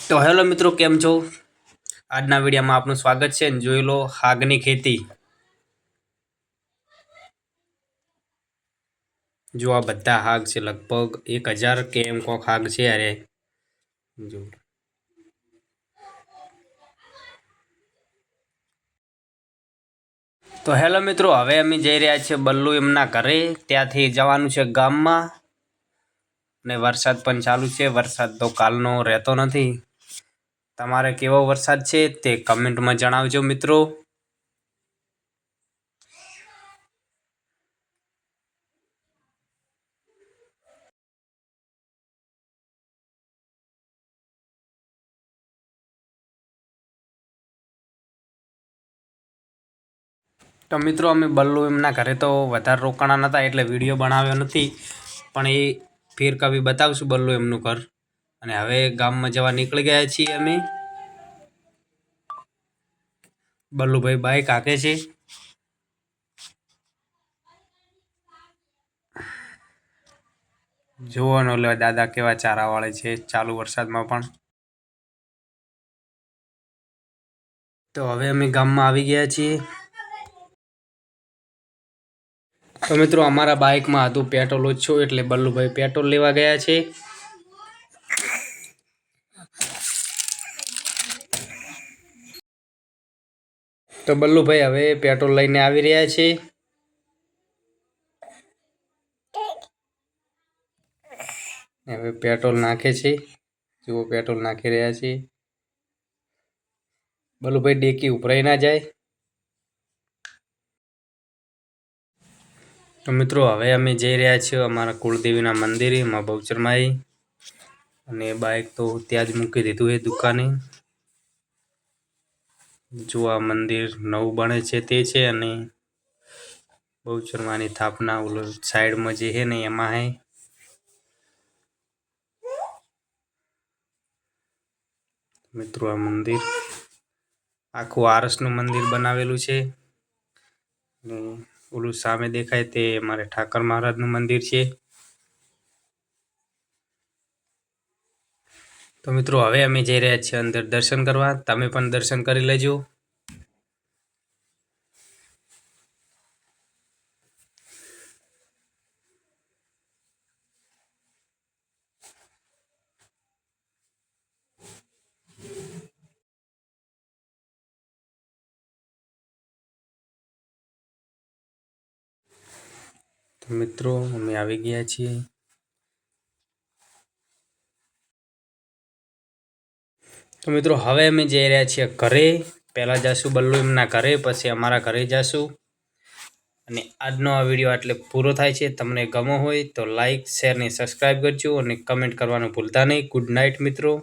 તો હેલો મિત્રો, કેમ છો? આજના વિડીયોમાં આપનું સ્વાગત છે. જોઈ લો હાગની ખેતી. જો આ બધા હાગ છે, લગભગ 1000 કે એમ કોક હાગ છે. અરે જો તો હેલો મિત્રો, હવે અમે જઈ રહ્યા છીએ બલ્લુ એમના ઘરે. ત્યાંથી જવાનું છે ગામમાં, ને વરસાદ પણ ચાલુ છે. વરસાદ તો કાલનો રહેતો નથી. તમારે કેવો વરસાદ છે તે કમેન્ટમાં જણાવજો મિત્રો. તો મિત્રો, અમે બલ્લુ એમના ઘરે તો વધારે રોકાણા નહોતા, એટલે વિડીયો બનાવ્યો નથી, પણ એ ફેર કભી બતાવશું બલ્લુ એમનું ઘર. અને હવે ગામમાં જવા નીકળી ગયા છીએ અમે. બલ્લુભાઈ બાઈક હાંકે છે. જોવાનો લે દાદા કેવા ચારા વાળે છે ચાલુ વરસાદમાં પણ. તો હવે અમે ગામમાં આવી ગયા છીએ. તો મિત્રો, અમારા બાઇકમાં હતું પેટ્રોલ ઓછું, એટલે બલ્લુભાઈ પેટ્રોલ લેવા ગયા છે. તો બલ્લુભાઈ હવે પેટ્રોલ લઈને આવી રહ્યા છે. હવે પેટ્રોલ નાખે છે. જુઓ, પેટ્રોલ નાખી રહ્યા છે. બલ્લુભાઈ ડેકી ઉભરાઈ ના જાય. તો મિત્રો, હવે અમે જઈ રહ્યા છીએ અમારા કુળદેવીના મંદિરે, માં બહુચરમાઈ. અને બાઇક તો ત્યાં જ મૂકી દીધું એ દુકાને. જો આ મંદિર નવું બને છે તે છે, અને બહુચરમાની સ્થાપના ઓલો સાઈડમાં જે છે ને એમાં હે. મિત્રો, આ મંદિર આખું આરસનું મંદિર બનાવેલું છે. ને ઓલું સામે દેખાય તે અમારે ઠાકર મહારાજનું મંદિર છે. તો મિત્રો, હવે અમે જઈ રહ્યા છીએ અંદર દર્શન કરવા. તમે પણ દર્શન કરી લેજો. તો મિત્રો, અમે આવી ગયા છીએ. તો મિત્રો, હવે અમે જઈ રહ્યા છીએ ઘરે. પહેલાં જઈશું બલ્લુ એમના ઘરે, પછી અમારા ઘરે જઈશું. અને આજનો આ વિડીયો એટલે પૂરો થાય છે. તમને ગમો હોય તો લાઇક, શેર ને સબસ્ક્રાઈબ કરજો, અને કમેન્ટ કરવાનું ભૂલતા નહીં. ગુડ નાઇટ મિત્રો.